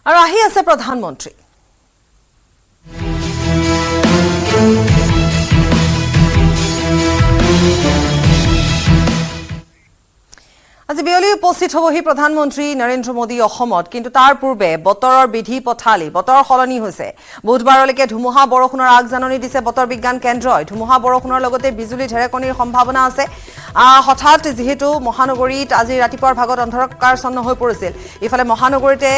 আৰু আহি আছে প্ৰধানমন্ত্ৰী আজি বিয়লি উপস্থিত হবহি প্ৰধানমন্ত্ৰী নৰেন্দ্ৰ মোদী অসমত কিন্তু তাৰ পূৰ্বে বতৰৰ বিধি পথালি বতৰ সলনি হৈছে বুধবাৰলৈকে ধুমুহা বৰষুণৰ আগজাননী দিছে বতৰ বিজ্ঞান কেন্দ্ৰই ধুমুহা বৰষুণৰ লগতে বিজুলী ঢেৰেকণীৰ সম্ভাৱনা আছে হঠাৎ যেহেতু মহানগৰীত আজি ৰাতিপুৱাৰ ভাগত অন্ধকাৰছন্ন হৈ পৰিছিল ইফালে মহানগৰীতে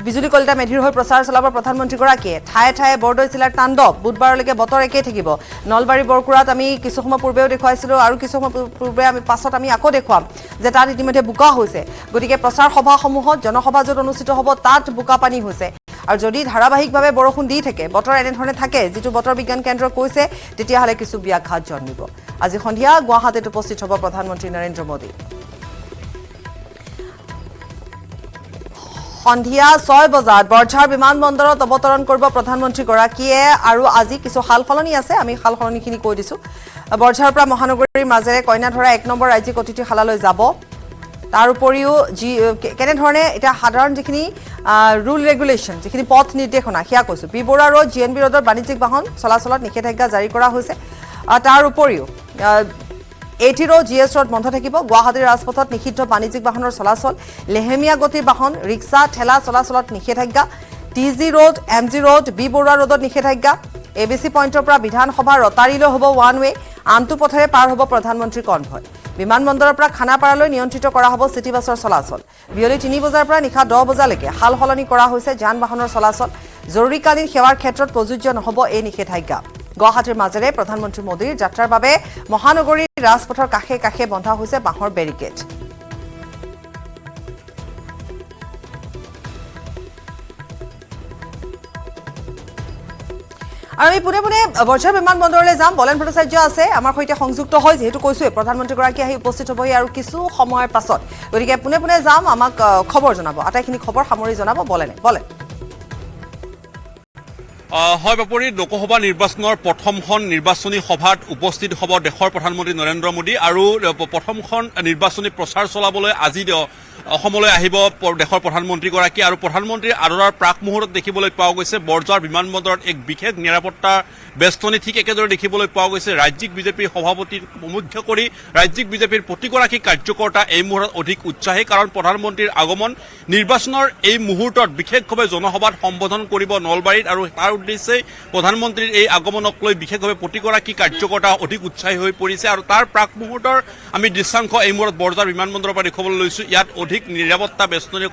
বিজুলী কলিতা মেধিৰ হৈ প্ৰচাৰ চলাব প্ৰধানমন্ত্ৰীগৰাকীয়ে ঠায়ে ঠায়ে বৰদৈ জিলাৰ তাণ্ডৱ বুধবাৰলৈকে বতৰ একেই থাকিব নলবাৰী বৰকুৰাত আমি কিছু সময় পূৰ্বেও দেখুৱাইছিলোঁ আৰু কিছু সময় পূৰ্বে আমি পাছত আমি আকৌ দেখুৱাম যে তাত ইতিমধ্যে বোকা হৈছে গতিকে প্ৰচাৰ সভাসমূহত জনসভা য'ত অনুষ্ঠিত হ'ব তাত বোকা পানী হৈছে আৰু যদি ধাৰাবাহিকভাৱে বৰষুণ দি থাকে বতৰ এনেধৰণে থাকে যিটো বতৰ বিজ্ঞান কেন্দ্ৰই কৈছে তেতিয়াহ'লে কিছু ব্যাঘাত জন্মিব আজি সন্ধিয়া গুৱাহাটীত উপস্থিত হ'ব প্ৰধানমন্ত্ৰী নৰেন্দ্ৰ মোদী সন্ধিয়া 6 বজাত বৰঝাৰ বিমানবন্দৰত অৱতৰণ কৰিব প্ৰধানমন্ত্ৰীগৰাকীয়ে আৰু আজি কিছু সালসলনি আছে আমি সালসলনিখিনি কৈ দিছোঁ বৰঝাৰৰ পৰা মহানগৰীৰ মাজেৰে কইনাধৰা 1 নম্বৰ ৰাজ্যিক অতিথিশালালৈ যাব তাৰ উপৰিও কেনেধৰণে এটা সাধাৰণ যিখিনি ৰুল ৰেগুলেশ্যন যিখিনি পথ নিৰ্দেশনা সেয়া কৈছোঁ বি বৰুৱা ৰোড GNB ৰোডৰ বাণিজ্যিক বাহন চলাচলত নিষেধাজ্ঞা জাৰি কৰা হৈছে তাৰ উপৰিও AT ৰোড GS ৰোড বন্ধ থাকিব গুৱাহাটীৰ ৰাজপথত নিষিদ্ধ বাণিজ্যিক বাহনৰ চলাচল লেহেমীয়া গতিৰ বাহন ৰিক্সা ঠেলা চলাচলত নিষেধাজ্ঞা TG road MG road B Barua ৰোডত নিষেধাজ্ঞা ABC পইণ্টৰ পৰা বিধানসভা ৰটাৰীলৈ হ'ব ওৱান ৱে আনটো পথেৰে পাৰ হ'ব প্ৰধানমন্ত্ৰীৰ কনভয় বিমানবন্দৰৰ পৰা খানাপাৰালৈ নিয়ন্ত্ৰিত কৰা হ'ব চিটি বাছৰ চলাচল বিয়লি 3 বজাৰ পৰা নিশা 10 বজালৈকে সালসলনি কৰা হৈছে যান বাহনৰ চলাচল জৰুৰীকালীন সেৱাৰ ক্ষেত্ৰত প্ৰযোজ্য নহ'ব এই নিষেধাজ্ঞা গুৱাহাটীৰ মাজেৰে প্ৰধানমন্ত্ৰী মোদীৰ যাত্ৰাৰ বাবে মহানগৰীৰ ৰাজপথৰ কাষে কাষে বন্ধা হৈছে বাঁহৰ বেৰিকেড আৰু আমি পুনে পুনে বৰঝাৰ বিমানবন্দৰলৈ যাম বলেন ভট্টাচাৰ্য আছে আমাৰ সৈতে সংযুক্ত হয় যেহেতু কৈছোৱে প্ৰধানমন্ত্ৰীগৰাকী আহি উপস্থিত হ'বহি আৰু কিছু সময়ৰ পাছত গতিকে পুনে পুনে যাম আমাক খবৰ জনাব আটাইখিনি খবৰ সামৰি জনাব বলেন হয় বাপৰি লোকসভা নিৰ্বাচনৰ প্ৰথমখন নিৰ্বাচনী সভাত উপস্থিত হ'ব দেশৰ প্ৰধানমন্ত্ৰী নৰেন্দ্ৰ মোদী আৰু প্ৰথমখন নিৰ্বাচনী প্ৰচাৰ চলাবলৈ আজি অসমলৈ আহিব দেশৰ প্ৰধানমন্ত্ৰীগৰাকী আৰু প্ৰধানমন্ত্ৰীৰ আদৰাৰ প্ৰাক মুহূৰ্তত দেখিবলৈ পোৱা গৈছে বৰঝাৰ বিমানবন্দৰত এক বিশেষ নিৰাপত্তা বেষ্টনী ঠিক একেদৰে দেখিবলৈ পোৱা গৈছে ৰাজ্যিক বিজেপিৰ সভাপতিক মুখ্য কৰি ৰাজ্যিক বিজেপিৰ প্ৰতিগৰাকী কাৰ্যকৰ্তা এই মুহূৰ্তত অধিক উৎসাহী কাৰণ প্ৰধানমন্ত্ৰীৰ আগমন নিৰ্বাচনৰ এই মুহূৰ্তত বিশেষভাৱে জনসভাত সম্বোধন কৰিব নলবাৰীত আৰু তাৰ উদ্দেশ্যে প্ৰধানমন্ত্ৰীৰ এই আগমনক লৈ বিশেষভাৱে প্ৰতিগৰাকী কাৰ্যকৰ্তা অধিক উৎসাহী হৈ পৰিছে আৰু তাৰ প্ৰাক মুহূৰ্তৰ আমি দৃশ্যাংশ এই মুহূৰ্তত বৰঝাৰ বিমানবন্দৰৰ পৰা দেখিবলৈ লৈছোঁ ইয়াত অধিক নিৰাপত্তা বেষ্টনীৰ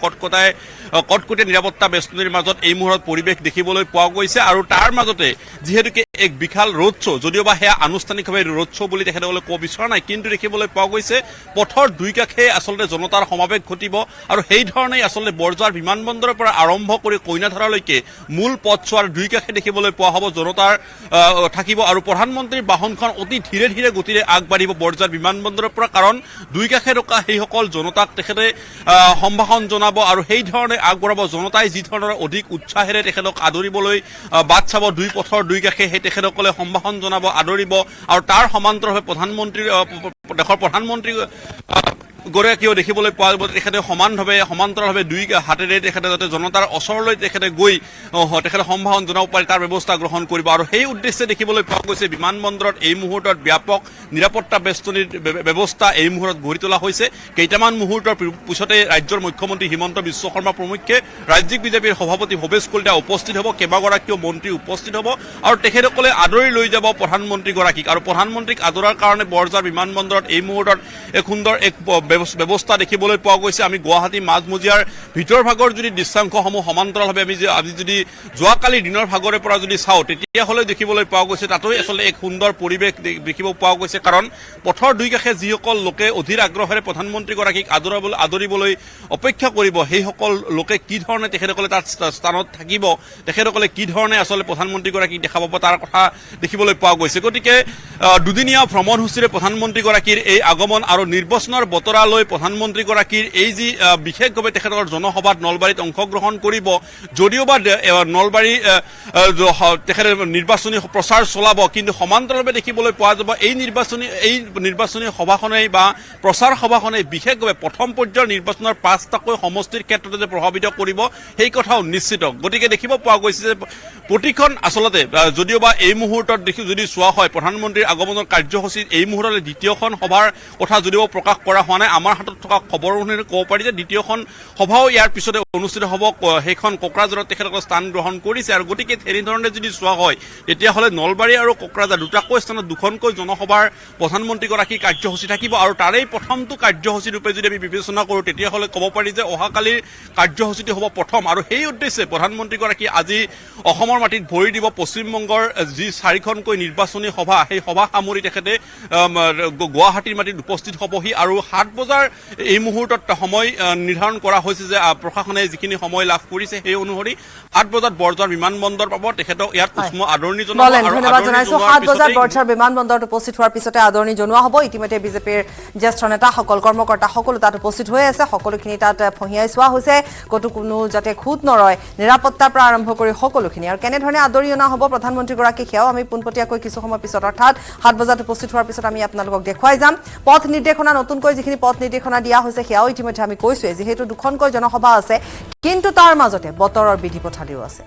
কটকটীয়া নিৰাপত্তা বেষ্টনীৰ মাজত এই মুহূৰ্তত পৰিৱেশ দেখিবলৈ পোৱা গৈছে আৰু তাৰ মাজতে যিহেতুকে এক বিশাল ৰোড শ্ব' যদিওবা সেয়া আনুষ্ঠানিকভাৱে ৰোড শ্ব' বুলি তেখেতসকলে ক'ব বিচৰা নাই কিন্তু দেখিবলৈ পোৱা গৈছে পথৰ দুই কাষে আচলতে জনতাৰ সমাৱেশ ঘটিব আৰু সেই ধৰণেই আচলতে বৰঝাৰ বিমানবন্দৰৰ পৰা আৰম্ভ কৰি কইনাধৰালৈকে মূল পথছোৱাৰ দুই কাষে দেখিবলৈ পোৱা হ'ব জনতাৰ থাকিব আৰু প্ৰধানমন্ত্ৰীৰ বাহনখন অতি ধীৰে ধীৰে গতিৰে আগবাঢ়িব বৰঝাৰ বিমানবন্দৰৰ পৰা কাৰণ দুই কাষে ৰখা সেইসকল জনতাক তেখেতে সম্ভাষণ জনাব আৰু সেই ধৰণে আগবঢ়াব জনতাই যি ধৰণৰ অধিক উৎসাহেৰে তেখেতক আদৰিবলৈ বাট চাব দুই পথৰ দুই কাষে সেই তেখেতসকলে সম্ভাষণ জনাব আদৰিব আৰু তাৰ সমান্তৰালভাৱে দেশৰ প্ৰধানমন্ত্ৰী গৰাকীয়েও দেখিবলৈ পোৱা যাব তেখেতে সমান্তৰালভাৱে দুই হাতেৰে তেখেতে যাতে জনতাৰ ওচৰলৈ তেখেতে গৈ তেখেতে সম্ভাষণ জনাব পাৰে তাৰ ব্যৱস্থা গ্ৰহণ কৰিব আৰু সেই উদ্দেশ্যে দেখিবলৈ পোৱা গৈছে বিমানবন্দৰত এই মুহূৰ্তত ব্যাপক নিৰাপত্তা বেষ্টনীৰ ব্যৱস্থা এই মুহূৰ্তত গঢ়ি তোলা হৈছে কেইটামান মুহূৰ্তৰ পিছতে ৰাজ্যৰ মুখ্যমন্ত্ৰী হিমন্ত বিশ্ব শৰ্মা প্ৰমুখ্যে ৰাজ্যিক বিজেপিৰ সভাপতি ভৱেশ কলিতা উপস্থিত হ'ব কেইবাগৰাকীও মন্ত্ৰী উপস্থিত হ'ব আৰু তেখেতসকলে আদৰি লৈ যাব প্ৰধানমন্ত্ৰীগৰাকীক আৰু প্ৰধানমন্ত্ৰীক আদৰাৰ কাৰণে বৰঝাৰ বিমানবন্দৰত এই মুহূৰ্তত এক সুন্দৰ এক ব্যৱস্থা দেখিবলৈ পোৱা গৈছে আমি গুৱাহাটী মাজমজিয়াৰ ভিতৰ ভাগৰ যদি দৃশ্যাংশসমূহ সমান্তৰালভাৱে আমি যদি যোৱাকালিৰ দিনৰ ভাগৰে পৰা যদি চাওঁ তেতিয়াহ'লে দেখিবলৈ পোৱা গৈছে তাতো আচলতে এক সুন্দৰ পৰিৱেশ দেখিব পোৱা গৈছে কাৰণ পথৰ দুই কাষে যিসকল লোকে অধীৰ আগ্ৰহেৰে প্ৰধানমন্ত্ৰীগৰাকীক আদৰিবলৈ অপেক্ষা কৰিব সেইসকল লোকে কি ধৰণে তেখেতসকলে তাত স্থানত থাকিব তেখেতসকলে কি ধৰণে আচলতে প্ৰধানমন্ত্ৰীগৰাকীক দেখা পাব তাৰ কথা দেখিবলৈ পোৱা গৈছে গতিকে দুদিনীয়া ভ্ৰমণসূচীৰে প্ৰধানমন্ত্ৰীগৰাকীৰ এই আগমন আৰু নিৰ্বাচনৰ বতৰা লৈ প্ৰধানমন্ত্ৰীগৰাকীৰ এই যি বিশেষভাৱে তেখেতৰ জনসভাত নলবাৰীত অংশগ্ৰহণ কৰিব যদিওবা নলবাৰী তেখেতে নিৰ্বাচনী প্ৰচাৰ চলাব কিন্তু সমান্তৰালভাৱে দেখিবলৈ পোৱা যাব এই নিৰ্বাচনী সভাখনেই বা প্ৰচাৰ সভাখনেই বিশেষভাৱে প্ৰথম পৰ্যায়ৰ নিৰ্বাচনৰ 5টাকৈ সমষ্টিৰ ক্ষেত্ৰতে যে প্ৰভাৱিত কৰিব সেই কথাও নিশ্চিত গতিকে দেখিব পোৱা গৈছে যে প্ৰতিখন আচলতে যদিওবা এই মুহূৰ্তত যদি চোৱা হয় প্ৰধানমন্ত্ৰীৰ আগমনৰ কাৰ্যসূচী এই মুহূৰ্তত দ্বিতীয়খন সভাৰ কথা যদিও প্ৰকাশ কৰা হোৱা নাই আমাৰ হাতত থকা খবৰ অনুসৰি ক'ব পাৰি যে দ্বিতীয়খন সভাও ইয়াৰ পিছতে অনুষ্ঠিত হ'ব সেইখন কোকৰাঝাৰত তেখেতসকলে স্থান গ্ৰহণ কৰিছে আৰু গতিকে তেনেধৰণে যদি চোৱা হয় তেতিয়াহ'লে নলবাৰী আৰু কোকৰাঝাৰ দুটাকৈ স্থানত দুখনকৈ জনসভাৰ প্ৰধানমন্ত্ৰীগৰাকীৰ কাৰ্যসূচী থাকিব আৰু তাৰেই প্ৰথমটো কাৰ্যসূচী ৰূপে যদি আমি বিবেচনা কৰোঁ তেতিয়াহ'লে ক'ব পাৰি যে অহাকালিৰ কাৰ্যসূচীটো হ'ব প্ৰথম আৰু সেই উদ্দেশ্যে প্ৰধানমন্ত্ৰীগৰাকী আজি অসমৰ মাটিত ভৰি দিব পশ্চিমবংগৰ যি 4খনকৈ নিৰ্বাচনী সভা সেই সভা সামৰি তেখেতে গুৱাহাটীৰ মাটিত উপস্থিত হ'বহি আৰু 7 বজাৰ এই মুহূৰ্তত সময় নিৰ্ধাৰণ কৰা হৈছে যে প্ৰশাসনে যিখিনি সময় লাভ কৰিছে সেই অনুসৰি 8 বজাত বৰঝাৰ বিমানবন্দৰ পাব তেখেতক ইয়াত উষ্ম আদৰণি জনোৱা হ'ব আৰু ধন্যবাদ জনাইছো 7 বজাত বৰঝাৰ বিমানবন্দৰত উপস্থিত হোৱাৰ পিছতে আদৰণি জনোৱা হ'ব ইতিমধ্যে বিজেপিৰ জ্যেষ্ঠ নেতাসকল কৰ্মকৰ্তা সকলো তাত উপস্থিত হৈ আছে সকলোখিনি তাত ফহিয়াই চোৱা হৈছে ক'তো কোনো যাতে খুঁত নৰয় নিৰাপত্তাৰ পৰা আৰম্ভ কৰি সকলোখিনি আৰু কেনেধৰণে আদৰি অনা হ'ব প্ৰধানমন্ত্ৰীগৰাকী সেয়াও আমি পোনপটীয়াকৈ কিছু সময় পিছত অৰ্থাৎ 7 বজাত উপস্থিত হোৱাৰ পিছত আমি আপোনালোকক দেখুৱাই যাম পথ নিৰ্দেশনা নতুনকৈ যিখিনি পথ নিৰ্দেশনা দিয়া হৈছে সেয়াও ইতিমধ্যে আমি কৈছোৱে যিহেতু দুখনকৈ জনসভা আছে কিন্তু তাৰ মাজতে বতৰৰ বিধি পথালিও আছে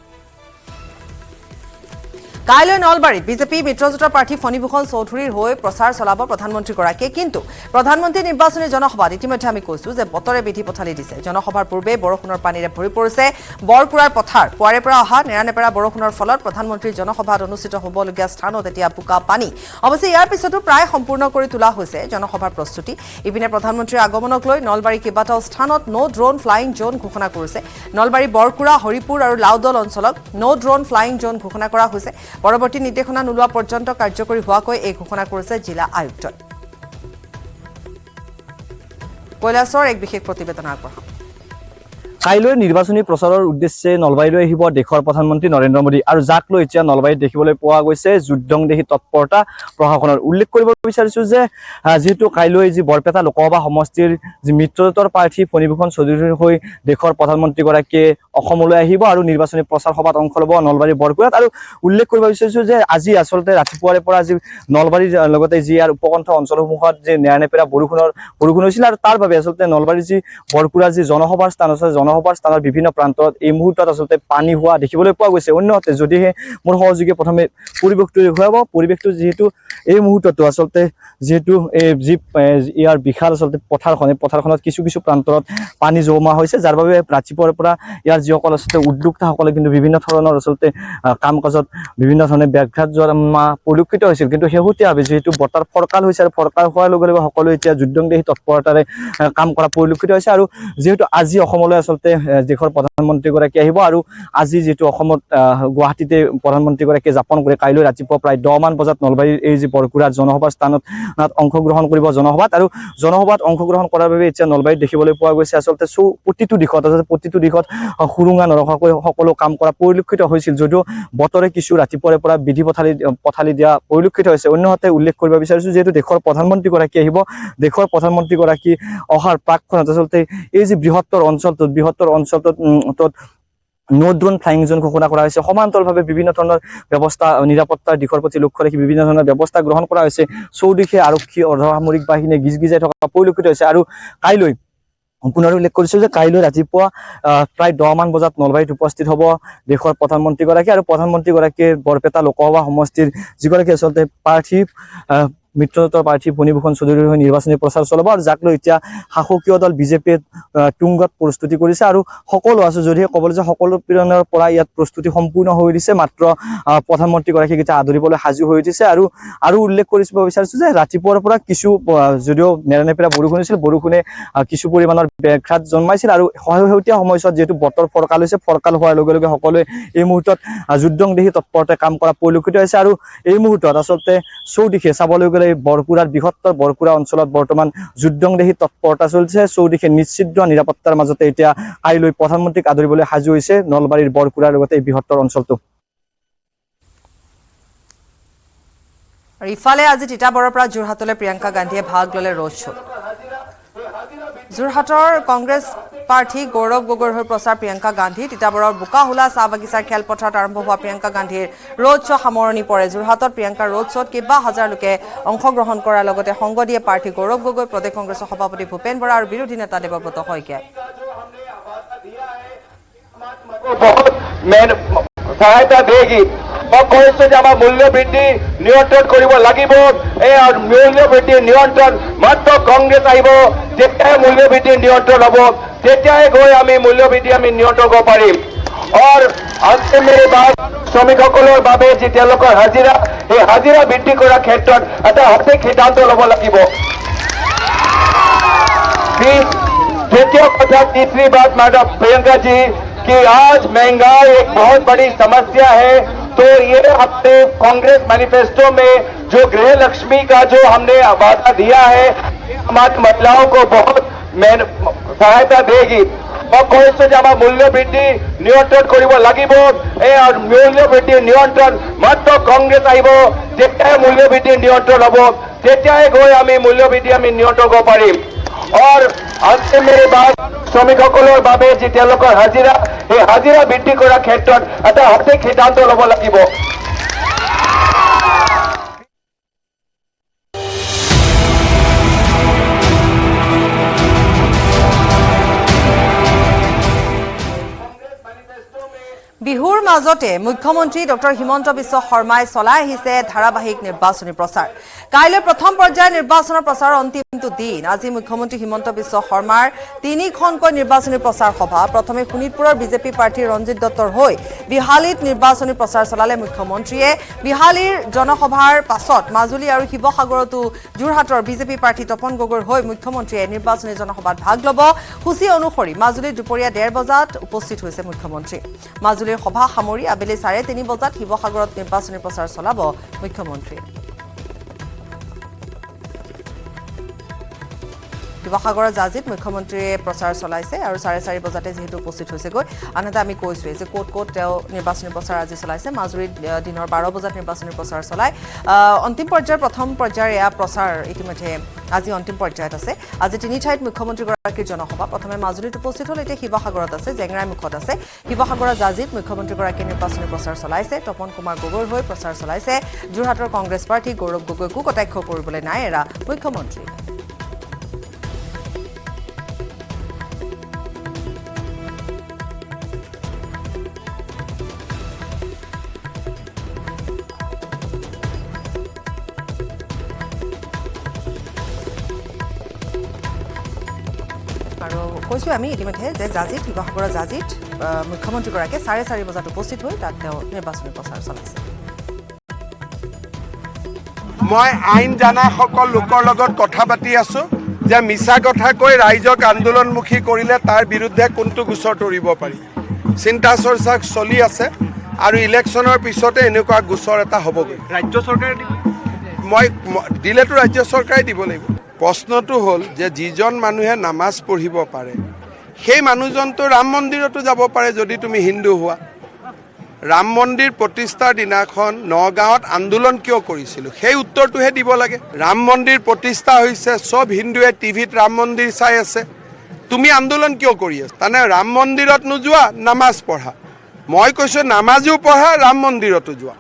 কাইলৈ নলবাৰীত বিজেপি মিত্ৰজোঁটৰ প্ৰাৰ্থী ফণীভূষণ চৌধুৰীৰ হৈ প্ৰচাৰ চলাব প্ৰধানমন্ত্ৰীগৰাকীয়ে কিন্তু প্ৰধানমন্ত্ৰী নিৰ্বাচনী জনসভাত ইতিমধ্যে আমি কৈছো যে বতৰে বিধি পথালি দিছে জনসভাৰ পূৰ্বে বৰষুণৰ পানীৰে ভৰি পৰিছে বৰকুৰাৰ পথাৰ পুৱাৰে পৰা অহা নেৰানেপেৰা বৰষুণৰ ফলত প্ৰধানমন্ত্ৰীৰ জনসভাত অনুষ্ঠিত হ'বলগীয়া স্থানত এতিয়া বোকা পানী অৱশ্যে ইয়াৰ পিছতো প্ৰায় সম্পূৰ্ণ কৰি তোলা হৈছে জনসভাৰ প্ৰস্তুতি ইপিনে প্ৰধানমন্ত্ৰীৰ আগমনক লৈ নলবাৰী কেইবাটাও স্থানত ন' ড্ৰোন ফ্লাইং জোন ঘোষণা কৰিছে নলবাৰী বৰকুৰা হৰিপুৰ আৰু লাউদল অঞ্চলত ন' ড্ৰোন ফ্লাইং জোন ঘোষণা কৰা হৈছে পৰৱৰ্তী নিৰ্দেশনা নোলোৱা পৰ্যন্ত কাৰ্যকৰী হোৱাকৈ এই ঘোষণা কৰিছে জিলা আয়ুক্তই কৈলাশৰ এক বিশেষ প্ৰতিবেদন আগবঢ়াম কাইলৈ নিৰ্বাচনী প্ৰচাৰৰ উদ্দেশ্যে নলবাৰীলৈ আহিব দেশৰ প্ৰধানমন্ত্ৰী নৰেন্দ্ৰ মোদী আৰু যাক লৈ এতিয়া নলবাৰীত দেখিবলৈ পোৱা গৈছে যুদ্ধংদেহী তৎপৰতা প্ৰশাসনৰ উল্লেখ কৰিব বিচাৰিছো যে যেহেতু কাইলৈ যি বৰপেটা লোকসভা সমষ্টিৰ যি মিত্ৰজোঁটৰ প্ৰাৰ্থী ফণীভূষণ চৌধুৰীৰ হৈ দেশৰ প্ৰধানমন্ত্ৰীগৰাকীয়ে অসমলৈ আহিব আৰু নিৰ্বাচনী প্ৰচাৰ সভাত অংশ ল'ব নলবাৰীৰ বৰকুৰাত আৰু উল্লেখ কৰিব বিচাৰিছো যে আজি আচলতে ৰাতিপুৱাৰে পৰা যি নলবাৰীৰ লগতে যি ইয়াৰ উপকণ্ঠ অঞ্চলসমূহত যি নেৰানেপেৰা বৰষুণ হৈছিল আৰু তাৰ বাবে আচলতে নলবাৰীৰ যি বৰকুৰাৰ যি জনসভাৰ স্থান আছে জনসভাৰ স্থানৰ বিভিন্ন প্ৰান্তত এই মুহূৰ্তত আচলতে পানী হোৱা দেখিবলৈ পোৱা গৈছে অন্যহাতে যদিহে মোৰ সহযোগী প্ৰথমে পৰিৱেশটো দেখুৱাব পৰিৱেশটো যিহেতু এই মুহূৰ্ততো আচলতে যিহেতু যি ইয়াৰ বিশাল আচলতে পথাৰখনত কিছু প্ৰান্তত পানী জমা হৈছে যাৰ বাবে ৰাতিপুৱাৰ পৰা ইয়াৰ যিসকল আচলতে উদ্যোক্তাসকলে কিন্তু বিভিন্ন ধৰণৰ আচলতে কাম কাজত বিভিন্ন ধৰণে ব্যাঘাত জমা পৰিলক্ষিত হৈছিল কিন্তু শেহতীয়াভাৱে যিহেতু বতৰ ফৰকাল হৈছে আৰু ফৰকাল হোৱাৰ লগে লগে সকলোৱে এতিয়া যুদ্ধংদেহী তৎপৰতাৰে কাম কৰা পৰিলক্ষিত হৈছে আৰু যিহেতু আজি অসমলৈ আচলতে দেশৰ প্ৰধানমন্ত্ৰীগৰাকী আহিব আৰু আজি যিহেতু অসমত গুৱাহাটীতে প্ৰধানমন্ত্ৰীগৰাকীয়ে যাপন কৰে কাইলৈ ৰাতিপুৱা প্ৰায় 10 মান বজাত নলবাৰীৰ এই যি বৰকুৰাৰ জনসভাৰ স্থানত অংশগ্ৰহণ কৰিব জনসভাত অংশগ্ৰহণ কৰাৰ বাবে এতিয়া নলবাৰীত দেখিবলৈ পোৱা গৈছে আচলতে প্ৰতিটো দিশত সুৰুঙা নৰখাকৈ সকলো কাম কৰা পৰিলক্ষিত হৈছিল যদিও বতৰে কিছু ৰাতিপুৱাৰে পৰা বিধি পথালি দিয়া পৰিলক্ষিত হৈছে অন্যহাতে উল্লেখ কৰিব বিচাৰিছো যিহেতু দেশৰ প্ৰধানমন্ত্ৰীগৰাকী আহিব দেশৰ প্ৰধানমন্ত্ৰীগৰাকী অহাৰ প্ৰাকক্ষণত আচলতে এই যি বৃহত্তৰ অঞ্চলটোত ন' ড্ৰোন ফ্লাইং জোন ঘোষণা কৰা হৈছে সমান্তৰালভাৱে বিভিন্ন ধৰণৰ ব্যৱস্থা নিৰাপত্তাৰ দিশৰ প্ৰতি লক্ষ্য ৰাখি বিভিন্ন ধৰণৰ ব্যৱস্থা গ্ৰহণ কৰা হৈছে চৌদিশে আৰক্ষী অৰ্ধসামৰিক বাহিনীয়ে গিজগিজাই থকা পৰিলক্ষিত হৈছে আৰু কাইলৈ পুনৰ উল্লেখ কৰিছো যে কাইলৈ ৰাতিপুৱা প্ৰায় 10 মান বজাত নলবাৰীত উপস্থিত হ'ব দেশৰ প্ৰধানমন্ত্ৰীগৰাকী আৰু প্ৰধানমন্ত্ৰীগৰাকীয়ে বৰপেটা লোকসভা সমষ্টিৰ যিগৰাকী আচলতে প্ৰাৰ্থী মিত্ৰজোঁটৰ প্ৰাৰ্থী ফণীভূষণ চৌধুৰীৰ হৈ নিৰ্বাচনী প্ৰচাৰ চলাব আৰু যাক লৈ এতিয়া শাসকীয় দল বিজেপিয়ে তুংগত প্ৰস্তুতি কৰিছে আৰু সকলো আছে যদিহে ক'বলৈ যে সকলো পিৰণৰ পৰা ইয়াত প্ৰস্তুতি সম্পূৰ্ণ হৈ উঠিছে মাত্ৰ প্ৰধানমন্ত্ৰীগৰাকীক এতিয়া আদৰিবলৈ সাজু হৈ উঠিছে আৰু উল্লেখ কৰিব বিচাৰিছো যে ৰাতিপুৱাৰ পৰা কিছু যদিও নেৰানেপেৰা বৰষুণ হৈছিল বৰষুণে কিছু পৰিমাণৰ ব্যাঘাত জন্মাইছিল আৰু শেহতীয়া সময়ছোৱাত যিহেতু বতৰ ফৰকাল হৈছে ফৰকাল হোৱাৰ লগে লগে সকলোৱে এই মুহূৰ্তত যুদ্ধংদেহী তৎপৰতাৰে কাম কৰা পৰিলক্ষিত হৈছে আৰু এই মুহূৰ্তত আচলতে চৌদিশে চাবলৈ গ'লে বৰকুৰাৰ বৃহত্তৰ বৰকুৰা অঞ্চলত বৰ্তমান যুদ্ধংদেহী তৎপৰতা চলিছে চৌদিশে নিশ্চিত নিৰাপত্তাৰ মাজতে এতিয়া কাইলৈ প্ৰধানমন্ত্ৰীক আদৰিবলৈ সাজু হৈছে নলবাৰীৰ বৰকুৰাৰ লগতে এই বৃহত্তৰ অঞ্চলটো আৰু ইফালে আজি তিতাবৰৰ পৰা যোৰহাটলৈ প্ৰিয়ংকা গান্ধীয়ে ভাগ ল'লে ৰোড শ্ব'ত যোৰহাটৰ কংগ্ৰেছ প্ৰাৰ্থী গৌৰৱ গগৈৰ হৈ প্ৰচাৰ প্ৰিয়ংকা গান্ধী তিতাবৰৰ বোকাহোলা চাহ বাগিচাৰ খেলপথাৰত আৰম্ভ হোৱা প্ৰিয়ংকা গান্ধীৰ ৰোড শ্ব' সামৰণি পৰে যোৰহাটত প্ৰিয়ংকাৰ ৰোড শ্ব'ত কেইবা হাজাৰ লোকে অংশগ্ৰহণ কৰাৰ লগতে সংগ দিয়ে প্ৰাৰ্থী গৌৰৱ গগৈ প্ৰদেশ কংগ্ৰেছৰ সভাপতি ভূপেন বৰা আৰু বিৰোধী নেতা দেৱব্ৰত শইকীয়াই সহায়তা দেগি কৈছে যে আমাৰ মূল্য বৃদ্ধি নিয়ন্ত্ৰণ কৰিব লাগিব এই মূল্য বৃদ্ধি নিয়ন্ত্ৰণ মাত্ৰ কংগ্ৰেছ আহিব যেতিয়াই মূল্য বৃদ্ধি নিয়ন্ত্ৰণ হ'ব তেতিয়াই গৈ আমি মূল্য বৃদ্ধি আমি নিয়ন্ত্ৰণ কৰিব পাৰিম আৰু আজি মেৰি বাত শ্ৰমিকসকলৰ বাবে যি তেওঁলোকৰ হাজিৰা এই হাজিৰা বৃদ্ধি কৰাৰ ক্ষেত্ৰত এটা সঠিক সিদ্ধান্ত ল'ব লাগিব द्वितीय कथा तीसरी बात मैडम प्रियंका जी कि आज महंगाई एक बहुत बड़ी समस्या है तो ये अपने कांग्रेस मैनिफेस्टो में जो गृह लक्ष्मी का जो हमने वादा दिया है हमारी महिलाओं को बहुत सहायता देगी और কৈছে যে আমাৰ মূল্য বৃদ্ধি নিয়ন্ত্ৰণ কৰিব লাগিব এই মূল্য বৃদ্ধি নিয়ন্ত্ৰণ মাত্ৰ কংগ্ৰেছ আহিব যেতিয়াই মূল্য বৃদ্ধি নিয়ন্ত্ৰণ হ'ব তেতিয়াই গৈ আমি মূল্য বৃদ্ধি আমি নিয়ন্ত্ৰণ কৰিব পাৰিম আৰু আজি মেৰি বাত শ্ৰমিকসকলৰ বাবে যি তেওঁলোকৰ হাজিৰা এই হাজিৰা বৃদ্ধি কৰাৰ ক্ষেত্ৰত এটা সঠিক সিদ্ধান্ত ল'ব লাগিব বিহুৰ মাজতে মুখ্যমন্ত্ৰী ডক্টৰ হিমন্ত বিশ্ব শৰ্মাই চলাই আহিছে ধাৰাবাহিক নিৰ্বাচনী প্ৰচাৰ কাইলৈ প্ৰথম পৰ্যায়ৰ নিৰ্বাচনৰ প্ৰচাৰৰ অন্তিমটো দিন আজি মুখ্যমন্ত্ৰী হিমন্ত বিশ্ব শৰ্মাৰ তিনিখনকৈ নিৰ্বাচনী প্ৰচাৰ সভা প্ৰথমে শোণিতপুৰৰ বিজেপি প্ৰাৰ্থী ৰঞ্জিত দত্তৰ হৈ বিহালীত নিৰ্বাচনী প্ৰচাৰ চলালে মুখ্যমন্ত্ৰীয়ে বিহালীৰ জনসভাৰ পাছত মাজুলী আৰু শিৱসাগৰতো যোৰহাটৰ বিজেপি প্ৰাৰ্থী তপন গগৈৰ হৈ মুখ্যমন্ত্ৰীয়ে নিৰ্বাচনী জনসভাত ভাগ ল'ব সূচী অনুসৰি মাজুলীত দুপৰীয়া 1:30 বজাত উপস্থিত হৈছে মুখ্যমন্ত্ৰী মাজুলীৰ সভা সামৰি আবেলি 3:30 বজাত শিৱসাগৰত নিৰ্বাচনী প্ৰচাৰ চলাব মুখ্যমন্ত্ৰী শিৱসাগৰৰ জাজিত মুখ্যমন্ত্ৰীয়ে প্ৰচাৰ চলাইছে আৰু 4:30 বজাতে যেহেতু উপস্থিত হৈছে গৈ আনহাতে আমি কৈছোৱে যে ক'ত তেওঁ নিৰ্বাচনী প্ৰচাৰ আজি চলাইছে মাজুলীত দিনৰ 12 বজাত নিৰ্বাচনী প্ৰচাৰ চলাই অন্তিম পৰ্যায়ৰ প্ৰথম পৰ্যায়ৰ এয়া প্ৰচাৰ ইতিমধ্যে আজি অন্তিম পৰ্যায়ত আছে আজি তিনি ঠাইত মুখ্যমন্ত্ৰীগৰাকীৰ জনসভা প্ৰথমে মাজুলীত উপস্থিত হ'ল এতিয়া শিৱসাগৰত আছে জেংৰাই মুখত আছে শিৱসাগৰৰ জাজিত মুখ্যমন্ত্ৰীগৰাকীয়ে নিৰ্বাচনী প্ৰচাৰ চলাইছে তপন কুমাৰ গগৈৰ হৈ প্ৰচাৰ চলাইছে যোৰহাটৰ কংগ্ৰেছ প্ৰাৰ্থী গৌৰৱ গগৈকো কটাক্ষ কৰিবলৈ নাই এৰা মুখ্যমন্ত্ৰী আৰু কৈছোঁ আমি ইতিমধ্যে যে জাজিত শিৱসাগৰৰ জাজিত মুখ্যমন্ত্ৰীগৰাকীয়ে 4:30 বজাত উপস্থিত হৈ তাত তেওঁ নিৰ্বাচনী প্ৰচাৰ চলাইছে মই আইন জানা সকল লোকৰ লগত কথা পাতি আছো যে মিছা কথা কৈ ৰাইজক আন্দোলনমুখী কৰিলে তাৰ বিৰুদ্ধে কোনটো গোচৰ তৰিব পাৰি চিন্তা চৰ্চা চলি আছে আৰু ইলেকশ্যনৰ পিছতে এনেকুৱা গোচৰ এটা হ'বগৈ ৰাজ্য চৰকাৰে মই দিলেতো ৰাজ্য চৰকাৰে দিব লাগিব প্ৰশ্নটো হ'ল যে যিজন মানুহে নামাজ পঢ়িব পাৰে সেই মানুহজনটো ৰাম মন্দিৰতো যাব পাৰে যদি তুমি হিন্দু হোৱা ৰাম মন্দিৰ প্ৰতিষ্ঠাৰ দিনাখন নগাঁৱত আন্দোলন কিয় কৰিছিলোঁ সেই উত্তৰটোহে দিব লাগে ৰাম মন্দিৰ প্ৰতিষ্ঠা হৈছে চব হিন্দুৱে টিভিত ৰাম মন্দিৰ চাই আছে তুমি আন্দোলন কিয় কৰি আছা তাৰমানে ৰাম মন্দিৰত নোযোৱা নামাজ পঢ়া মই কৈছোঁ নামাজো পঢ়া ৰাম মন্দিৰতো যোৱা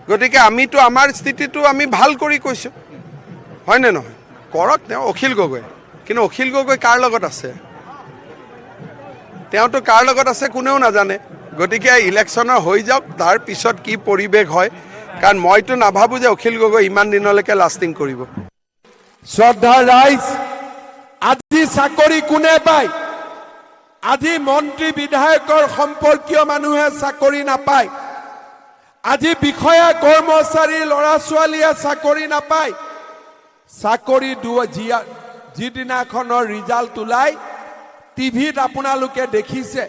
গতিকে আমিতো আমাৰ স্থিতিটো আমি ভাল কৰি কৈছোঁ হয়নে নহয় কৰক তেওঁ অখিল গগৈ কিন্তু অখিল গগৈ কাৰ লগত আছে তেওঁতো কাৰ লগত আছে কোনেও নাজানে গতিকে ইলেকশ্যনৰ হৈ যাওক তাৰ পিছত কি পৰিৱেশ হয় কাৰণ মইতো নাভাবোঁ যে অখিল গগৈ ইমান দিনলৈকে লাষ্টিং কৰিব শ্ৰদ্ধা ৰাইজ আজি চাকৰি কোনে পায় আজি মন্ত্ৰী বিধায়কৰ সম্পৰ্কীয় মানুহে চাকৰি নাপায় আজি বিষয়া কৰ্মচাৰী ল'ৰা ছোৱালীয়ে চাকৰি নাপায় চাকৰি যিদিনাখনৰ ৰিজাল্ট ওলাই টিভিত আপোনালোকে দেখিছে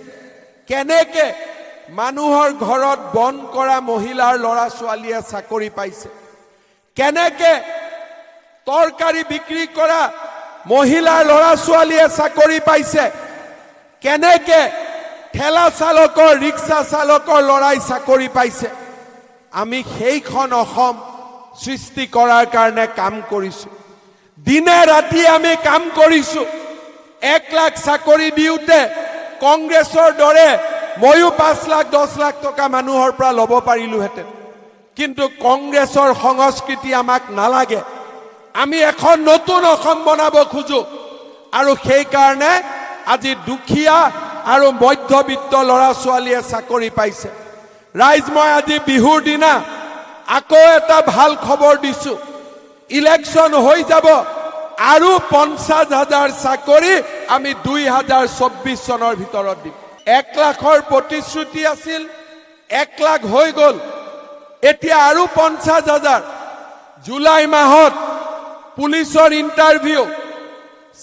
কেনেকে মানুহৰ ঘৰত বন্ধ কৰা মহিলাৰ ল'ৰা ছোৱালীয়ে চাকৰি পাইছে কেনেকে তৰকাৰী বিক্ৰী কৰা মহিলাৰ ল'ৰা ছোৱালীয়ে চাকৰি পাইছে কেনেকে ঠেলা চালকৰ ৰিক্সা চালকৰ ল'ৰাই চাকৰি পাইছে আমি সেইখন অসম সৃষ্টি কৰাৰ কাৰণে কাম কৰিছোঁ দিনে ৰাতি আমি কাম কৰিছো 1 লাখ চাকৰি দিওঁতে কংগ্ৰেছৰ দৰে ময়ো 5 লাখ 10 লাখ টকা মানুহৰ পৰা ল'ব পাৰিলোহেঁতেন কিন্তু কংগ্ৰেছৰ সংস্কৃতি আমাক নালাগে আমি এখন নতুন অসম বনাব খোজো আৰু সেই কাৰণে আজি দুখীয়া আৰু মধ্যবিত্ত ল'ৰা ছোৱালীয়ে চাকৰি পাইছে ৰাইজ মই আজি বিহুৰ দিনা আকৌ এটা ভাল খবৰ দিছো ইলেকশ্যন হৈ যাব আৰু 50,000 চাকৰি আমি 2024 চনৰ ভিতৰত দিম 1 লাখৰ প্ৰতিশ্ৰুতি আছিল 1 লাখ হৈ গ'ল এতিয়া আৰু 50,000 জুলাই মাহত পুলিচৰ ইণ্টাৰভিউ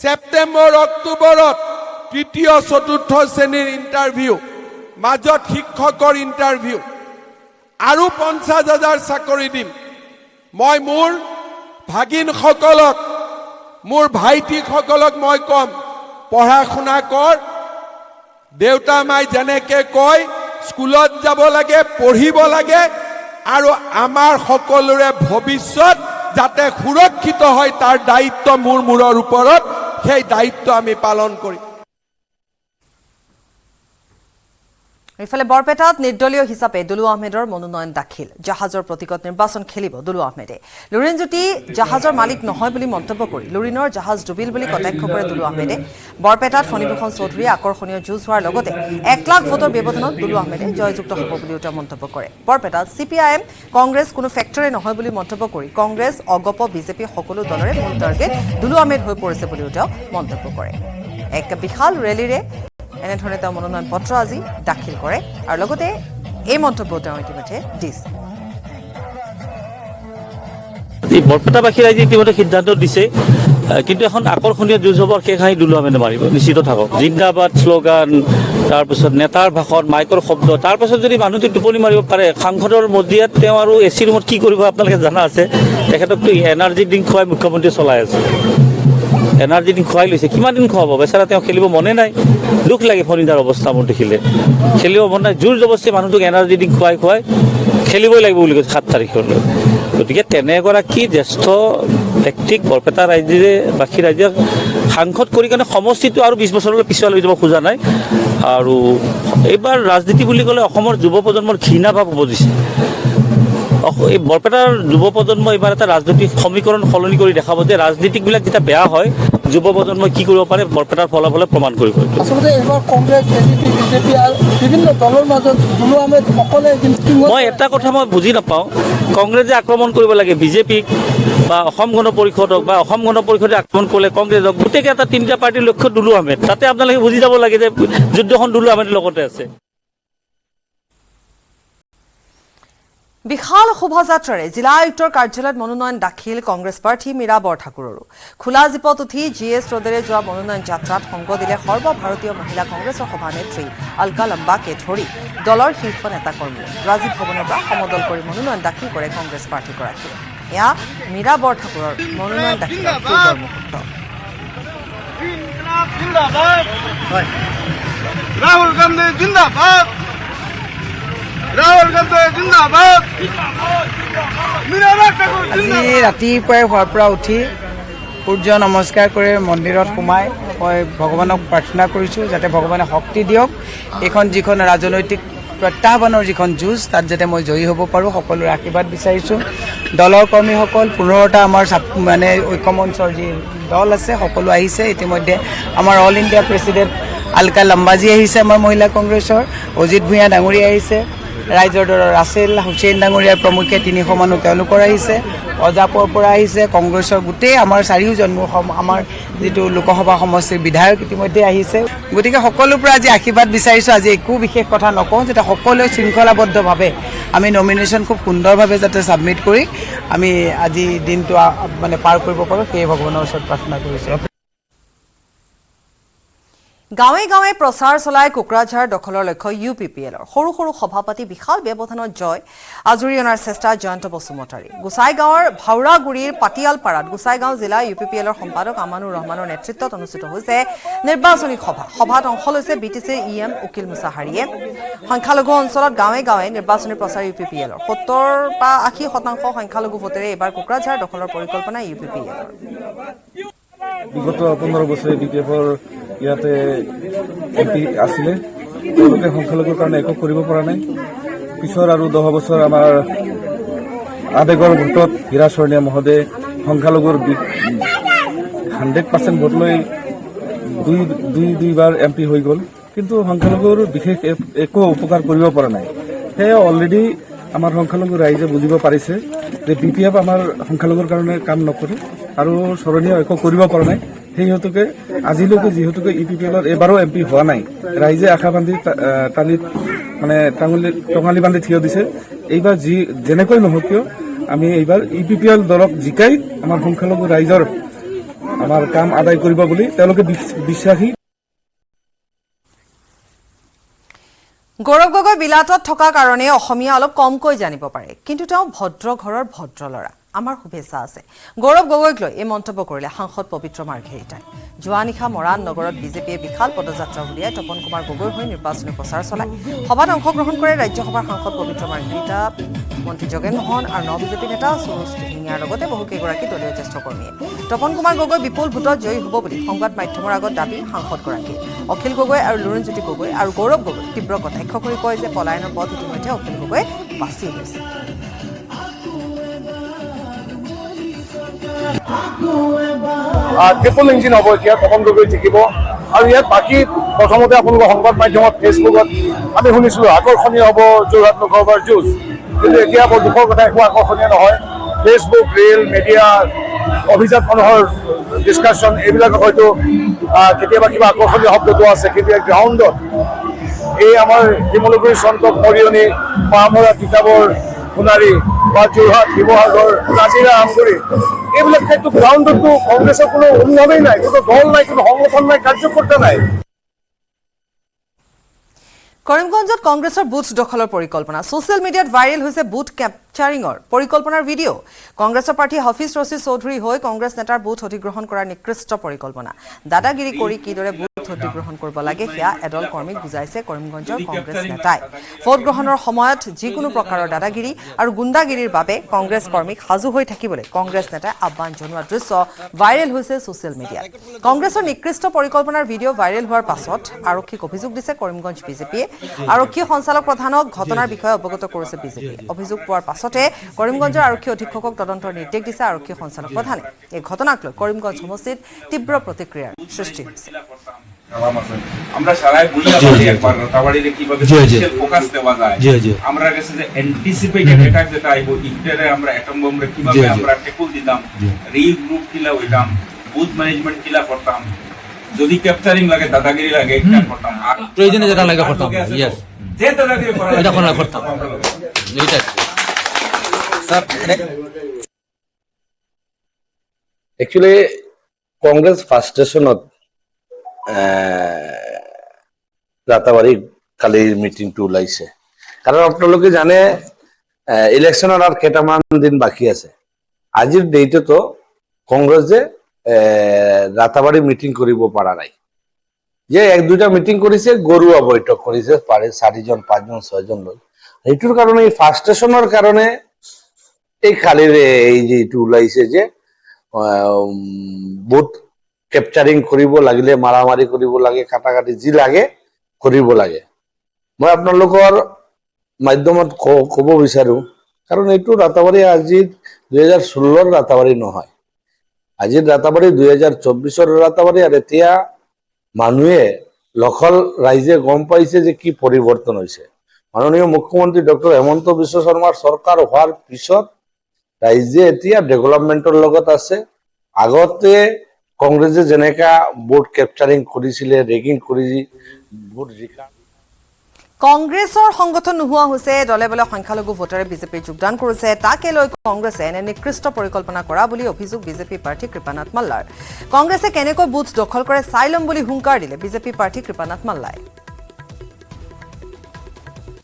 সেপ্টেম্বৰ অক্টোবৰত তৃতীয় চতুৰ্থ শ্ৰেণীৰ ইণ্টাৰভিউ মাজত শিক্ষকৰ ইণ্টাৰভিউ আৰু 50,000 চাকৰি দিম মই মোৰ ভাগিনসকলক মোৰ ভাইটিসকলক মই কম পঢ়া শুনা কৰ দেউতা মাই যেনেকে কয় স্কুলত যাব লাগে পঢ়িব লাগে আৰু আমাৰ সকলোৰে ভৱিষ্যত যাতে সুৰক্ষিত হয় তাৰ দায়িত্ব মোৰ মূৰৰ ওপৰত সেই দায়িত্ব আমি পালন কৰিম ইফালে বৰপেটাত নিৰ্দলীয় হিচাপে দুলু আহমেদৰ মনোনয়ন দাখিল জাহাজৰ প্ৰতীকত নিৰ্বাচন খেলিব দুলু আহমেদে লুৰিন জ্যোতি জাহাজৰ মালিক নহয় বুলি মন্তব্য কৰি লুৰিনৰ জাহাজ ডুবিল বুলি কটাক্ষ কৰে দুলু আহমেদে বৰপেটাত ফণীভূষণ চৌধুৰীয়ে আকৰ্ষণীয় যুঁজ হোৱাৰ লগতে 1 লাখ ভোটৰ ব্যৱধানত দুলু আহমেদে জয়যুক্ত হ'ব বুলিও তেওঁ মন্তব্য কৰে বৰপেটাত CPIM কংগ্ৰেছ কোনো ফেক্টৰী নহয় বুলি মন্তব্য কৰি কংগ্ৰেছ অগপ বিজেপি সকলো দলৰে মূল টাৰ্গেট দুলু আহমেদ হৈ পৰিছে বুলিও তেওঁ মন্তব্য কৰে এক বিশাল ৰেলীৰে এনেধৰণে তেওঁ মনোনয়ন পত্ৰ আজি দাখিল কৰে আৰু লগতে এই মন্তব্য তেওঁ ইতিমধ্যে দিছে বৰপেটাবাসী ৰাইজে ইতিমধ্যে সিদ্ধান্ত দিছে কিন্তু এখন আকৰ্ষণীয় যুঁজ হ'ব শেষ হাঁহি দুলু আহমেদে মাৰিব নিশ্চিত থাকক জিন্দাবাদ শ্লোগান তাৰপিছত নেতাৰ ভাষণ মাইকৰ শব্দ তাৰপাছত যদি মানুহটো টোপনি মাৰিব পাৰে সাংসদৰ মজিয়াত তেওঁ আৰু AC ৰুমত কি কৰিব আপোনালোকে জানা আছে তেখেতকতো এনাৰ্জি ড্ৰিংক খুৱাই মুখ্যমন্ত্ৰী চলাই আছে এনাৰ্জি ড্ৰিংক খুৱাই লৈছে কিমান দিন খুৱাব বেচাৰা তেওঁ খেলিব মনে নাই দুখ লাগে ফণীদাৰ অৱস্থা মোৰ দেখিলে খেলিব মন নাই জোৰ জবস্তি মানুহটোক এনাৰ্জি ড্ৰিংক খুৱাই খেলিবই লাগিব বুলি কৈছে 7 তাৰিখলৈ গতিকে তেনেগৰাকী জ্যেষ্ঠ ব্যক্তিক বৰপেটা বাসী ৰাইজে সাংসদ কৰি কাৰণে সমষ্টিটো আৰু 20 বছৰলৈ পিছুৱাই লৈ যাব খোজা নাই আৰু এইবাৰ ৰাজনীতি বুলি ক'লে অসমৰ যুৱ প্ৰজন্মৰ ঘৃণা ভাৱ উপজিছে এই বৰপেটাৰ যুৱ প্ৰজন্ম এইবাৰ এটা ৰাজনৈতিক সমীকৰণ সলনি কৰি দেখাব যে ৰাজনীতিকবিলাক যেতিয়া বেয়া হয় যুৱ প্ৰজন্মই কি কৰিব পাৰে বৰপেটাৰ ফলাফলে প্ৰমাণ কৰিব আচলতে এইবাৰ কংগ্ৰেছ বিজেপি আৰু বিভিন্ন দলৰ মাজত দুলু আহমেদ অকলে মই এটা কথা মই বুজি নাপাওঁ কংগ্ৰেছে আক্ৰমণ কৰিব লাগে বিজেপিক বা অসম গণ পৰিষদক বা অসম গণ পৰিষদে আক্ৰমণ কৰিলে কংগ্ৰেছক গোটেইকেইটা 3টা পাৰ্টিৰ লক্ষ্য দুলু আহমেদ তাতে আপোনালোকে বুজি যাব লাগে যে যুদ্ধখন দুলু আহমেদৰ লগতে আছে বিশাল শোভাযাত্ৰাৰে জিলা আয়ুক্তৰ কাৰ্যালয়ত মনোনয়ন দাখিল কংগ্ৰেছ প্ৰাৰ্থী মীৰা বৰঠাকুৰৰো খোলা জীপত উঠি GS ৰোডেৰে যোৱা মনোনয়ন যাত্ৰাত সংগ দিলে সৰ্বভাৰতীয় মহিলা কংগ্ৰেছৰ সভানেত্ৰী আলকা লাম্বাকে ধৰি দলৰ শীৰ্ষ নেতাকৰ্মীয়ে ৰাজীৱ ভৱনৰ পৰা সমদল কৰি মনোনয়ন দাখিল কৰে কংগ্ৰেছ প্ৰাৰ্থীগৰাকীয়ে এয়া মীৰা বৰঠাকুৰৰ মনোনয়ন দাখিলৰ পূৰ্বৰ মুহূৰ্ত ৰাহুল গান্ধী জিন্দাবাদ ৰাহুল গান্ধী জিন্দাবাদ আজি ৰাতিপুৱাই হোৱাৰ পৰা উঠি সূৰ্য নমস্কাৰ কৰি মন্দিৰত সোমাই মই ভগৱানক প্ৰাৰ্থনা কৰিছোঁ যাতে ভগৱানে শক্তি দিয়ক এইখন যিখন ৰাজনৈতিক প্ৰত্যাহ্বানৰ যিখন যুঁজ তাত যাতে মই জয়ী হ'ব পাৰোঁ সকলোৰে আশীৰ্বাদ বিচাৰিছোঁ দলৰ কৰ্মীসকল 15টা আমাৰ মানে ঐক্যমঞ্চৰ যি দল আছে সকলো আহিছে ইতিমধ্যে আমাৰ অল ইণ্ডিয়া প্ৰেচিডেণ্ট আলকা লাম্বাজী আহিছে আমাৰ মহিলা কংগ্ৰেছৰ অজিত ভূঞা ডাঙৰীয়া আহিছে ৰাইজৰ দলৰ ৰাছেল হুছেইন ডাঙৰীয়াৰ প্ৰমুখ্যে 300 মানুহ তেওঁলোকৰ আহিছে অজাপৰ পৰা আহিছে কংগ্ৰেছৰ গোটেই আমাৰ চাৰিওজন আমাৰ যিটো লোকসভা সমষ্টিৰ বিধায়ক ইতিমধ্যে আহিছে গতিকে সকলোৰ পৰা আজি আশীৰ্বাদ বিচাৰিছোঁ আজি একো বিশেষ কথা নকওঁ যাতে সকলোৱে শৃংখলাবদ্ধভাৱে আমি নমিনেশ্যন খুব সুন্দৰভাৱে যাতে ছাবমিট কৰি আমি আজি দিনটো মানে পাৰ কৰিব পাৰোঁ সেই ভগৱানৰ ওচৰত প্ৰাৰ্থনা কৰিছোঁ গাঁৱে গাঁৱে প্ৰচাৰ চলাই কোকৰাঝাৰ দখলৰ লক্ষ্য UPPLৰ সৰু সৰু সভাপতি বিশাল ব্যৱধানত জয় আজৰি অনাৰ চেষ্টা জয়ন্ত বসুমতাৰী গোসাইগাঁৱৰ ভাওৰাগুৰিৰ পাটিয়ালপাৰাত গোসাইগাঁও জিলা UPPLৰ সম্পাদক আমানুৰ ৰহমানৰ নেতৃত্বত অনুষ্ঠিত হৈছে নিৰ্বাচনী সভাত অংশ লৈছে BTCৰ EM উকিল মুছাহাৰীয়ে সংখ্যালঘু অঞ্চলত গাঁৱে গাঁৱে নিৰ্বাচনী প্ৰচাৰ UPPLৰ 70-80% সংখ্যালঘু ভোটেৰে এইবাৰ কোকৰাঝাৰ দখলৰ পৰিকল্পনা UPPLৰ বিগত 15 বছৰে BPFৰ ইয়াতে MP আছিলে তেওঁলোকে সংখ্যালঘুৰ কাৰণে একো কৰিব পৰা নাই পিছৰ আৰু 10 বছৰ আমাৰ আবেগৰ ভোটত হীৰা স্বৰ্ণীয়া মহোদয় সংখ্যালঘুৰ 100% ভোট লৈ দুইবাৰ MP হৈ গ'ল কিন্তু সংখ্যালঘুৰ বিশেষ একো উপকাৰ কৰিব পৰা নাই সেয়ে অলৰেডি আমাৰ সংখ্যালঘু ৰাইজে বুজিব পাৰিছে যে BPF আমাৰ সংখ্যালঘুৰ কাৰণে কাম নকৰে আৰু স্মৰণীয় একো কৰিব পৰা নাই সেই হেতুকে আজিলৈকে যিহেতুকে UPPLৰ এবাৰো MP হোৱা নাই ৰাইজে আশা বান্ধি টঙালি বান্ধি থিয় দিছে এইবাৰ যেনেকৈ নহওক কিয় আমি এইবাৰ UPPL দলক জিকাই আমাৰ সংখ্যালঘু ৰাইজৰ আমাৰ কাম আদায় কৰিব বুলি তেওঁলোকে বিশ্বাসী গৌৰৱ গগৈ বিলাতত থকা কাৰণে অসমীয়া অলপ কমকৈ জানিব পাৰে কিন্তু তেওঁ ভদ্ৰ ঘৰৰ ভদ্ৰ ল'ৰা আমাৰ শুভেচ্ছা আছে গৌৰৱ গগৈক লৈ এই মন্তব্য কৰিলে সাংসদ পবিত্ৰ মাৰ্ঘেৰিটাই যোৱা নিশা মৰাণ নগৰত বিজেপিয়ে বিশাল পদযাত্ৰা উলিয়াই তপন কুমাৰ গগৈৰ হৈ নিৰ্বাচনী প্ৰচাৰ চলায় সভাত অংশগ্ৰহণ কৰে ৰাজ্যসভাৰ সাংসদ পবিত্ৰ মাৰ্ঘেৰিটা মন্ত্ৰী যোগেন মোহন আৰু বিজেপি নেতা সুৰুজ দিহিঙীয়াৰ লগতে বহুকেইগৰাকী দলীয় জ্যেষ্ঠ কৰ্মীয়ে তপন কুমাৰ গগৈ বিপুল ভোটত জয়ী হ'ব বুলি সংবাদ মাধ্যমৰ আগত দাবী সাংসদগৰাকীয়ে অখিল গগৈ আৰু লুৰিণজ্যোতি গগৈ আৰু গৌৰৱ গগৈ তীব্ৰ কটাক্ষ কৰি কয় যে পলায়নৰ পথ ইতিমধ্যে অখিল গগৈ বাছি লৈছে ট্ৰিপল ইঞ্জিন হ'ব এতিয়া তপন গগৈ জিকিব আৰু ইয়াত বাকী প্ৰথমতে আপোনালোকৰ সংবাদ মাধ্যমত ফেচবুকত আমি শুনিছিলোঁ আকৰ্ষণীয় হ'ব যোৰহাট লোকসভাৰ যুঁজ কিন্তু এতিয়া বৰ দুখৰ কথা একো আকৰ্ষণীয় নহয় ফেচবুক ৰিল মিডিয়া অভিজাত মানুহৰ ডিছকাশ্যন এইবিলাক হয়তো কেতিয়াবা কিবা আকৰ্ষণীয় শব্দটো আছে কিন্তু গ্ৰাউণ্ডত এই আমাৰ শিমলুগুৰি চন্তক মৰিয়নি মামৰা তিতাবৰ সোণাৰী বা যোৰহাট শিৱসাগৰ নাজিৰা আমগুৰি এইবিলাক ঠাইতো গ্ৰাউণ্ডতো কংগ্ৰেছৰ কোনো অনুভৱেই নাই কোনো দল নাই কোনো সংগঠন নাই কাৰ্যকৰ্তা নাই কৰিমগঞ্জত কংগ্ৰেছৰ বুথ দখলৰ পৰিকল্পনা ছ'চিয়েল মিডিয়াত ভাইৰেল হৈছে বুথ কেপচাৰিঙৰ পৰিকল্পনাৰ ভিডিঅ' কংগ্ৰেছৰ প্ৰাৰ্থী হাফিজ ৰছিদ চৌধুৰী হৈ কংগ্ৰেছ নেতাৰ বুথ অধিগ্ৰহণ কৰাৰ নিকৃষ্ট পৰিকল্পনা দাদাগিৰি কৰি কিদৰে বুথ অধিগ্ৰহণ কৰিব লাগে সেয়া এদল কৰ্মীক বুজাইছে কৰিমগঞ্জৰ কংগ্ৰেছ নেতাই ভোট গ্ৰহণৰ সময়ত যিকোনো প্ৰকাৰৰ দাদাগিৰি আৰু গুণ্ডাগিৰিৰ বাবে কংগ্ৰেছ কৰ্মীক সাজু হৈ থাকিবলৈ কংগ্ৰেছ নেতাই আহ্বান জনোৱা দৃশ্য ভাইৰেল হৈছে ছ'চিয়েল মিডিয়াত কংগ্ৰেছৰ নিকৃষ্ট পৰিকল্পনাৰ ভিডিঅ' ভাইৰেল হোৱাৰ পাছত আৰক্ষীক অভিযোগ দিছে কৰিমগঞ্জ বিজেপিয়ে আৰক্ষী সঞ্চালক প্ৰধানক ঘটনাৰ বিষয়ে অৱগত কৰিছে বিজেপিয়ে অভিযোগ পোৱাৰ পাছতে কৰিমগঞ্জৰ আৰক্ষী অধীক্ষকক তদন্তৰ নিৰ্দেশ দিছে আৰক্ষী সঞ্চালক প্ৰধানে এই ঘটনাক লৈ কৰিমগঞ্জ সমষ্টিত তীব্ৰ প্ৰতিক্ৰিয়াৰ সৃষ্টি হৈছে আমরা সবাই বলি আমাদের একবার রাতাবাড়িতে কিভাবে স্পেশাল ফোকাস দেওয়া যায় আমরা কাছে যে অ্যান্টিসিপেটেড অ্যাটাক যেটা আইব ইন্টারে আমরা অ্যাটম বম্বরে কিভাবে আমরা টেকল দিতাম রিগ্রুপ কিলা হইতাম বুথ ম্যানেজমেন্ট কিলা করতাম যদি ক্যাপচারিং লাগে দাদাগিরি লাগে একটা করতাম আর প্রয়োজনে যেটা লাগে করতাম ইয়েস যে দাদাগিরি করা এটা কোন করতাম এইটা স্যার একচুয়ালি কংগ্রেস ফার্স্টেশনত ৰাতাবাৰী কালিৰ মিটিংটো ওলাইছে কাৰণ আপোনালোকে জানে ইলেকশ্যনৰ আৰু কেইটামান দিন বাকী আছে আজিৰ ডেটতো কংগ্ৰেছে ৰাতাবাৰী মিটিং কৰিব পৰা নাই যে এক দুটা মিটিং কৰিছে গৰুৱা বৈঠক কৰিছে পাৰে 4জন 5জন 6জন লোক এইটোৰ কাৰণে এই ফাৰ্ষ্টেশনৰ কাৰণে এই কালিৰ এই যে এইটো ওলাইছে যে বুথ কেপচাৰিং কৰিব লাগিলে মাৰামাৰি কৰিব লাগে কাটাকাটি যি লাগে কৰিব লাগে মই আপোনালোকৰ মাধ্যমত ক'ব বিচাৰো কাৰণ এইটো ৰাতাবাৰী আজি 2016ৰ ৰাতাবাৰী নহয় আজি ৰাতাবাৰী 2024ৰ ৰাতাবাৰী আৰু এতিয়া মানুহে লখল ৰাইজে গম পাইছে যে কি পৰিৱৰ্তন হৈছে মাননীয় মুখ্যমন্ত্ৰী ডক্টৰ হেমন্ত বিশ্ব শৰ্মাৰ চৰকাৰ হোৱাৰ পিছত ৰাইজে এতিয়া ডেভেলপমেন্টৰ লগত আছে আগতে কংগ্ৰেছে যেনেকা ভোট কেপচাৰিং কৰিছিলে ৰেগিং কৰি ভোট জিকা কংগ্ৰেছৰ সংগঠন নোহোৱা হৈছে দলে বলে সংখ্যালঘু ভোটাৰে বিজেপিৰ যোগদান কৰিছে তাকে লৈ কংগ্ৰেছে এনে নিকৃষ্ট পৰিকল্পনা কৰা বুলি অভিযোগ বিজেপি প্ৰাৰ্থী কৃপানাথ মাল্লাৰ কংগ্ৰেছে কেনেকৈ বুথ দখল কৰে চাই লম বুলি হুংকাৰ দিলে বিজেপি প্ৰাৰ্থী কৃপানাথ মাল্লাই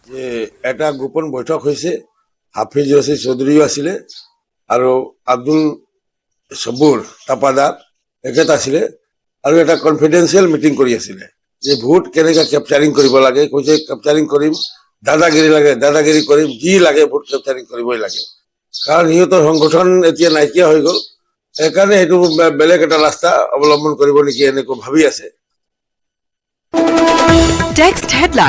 যে এটা গোপন বৈঠক হৈছে হাফিজ ৰছিদ চৌধুৰীও আছিলে আৰু আব্দুল সবুৰ তাপাদাৰ একেটা আছিলে আৰু এটা কনফিডেন্সিয়েল মিটিং কৰি আছিলে যে ভোট কেনেকৈ কেপচাৰিং কৰিব লাগে কৈছে কেপচাৰিং কৰিম দাদাগিৰি কৰিম যি লাগে ভোট কেপচাৰিং কৰিবই লাগে কাৰণ সিহঁতৰ সংগঠন এতিয়া নাইকিয়া হৈ গ'ল সেইকাৰণে এইটো বেলেগ এটা ৰাস্তা অৱলম্বন কৰিব নেকি এনেকৈ ভাবি আছে Text headline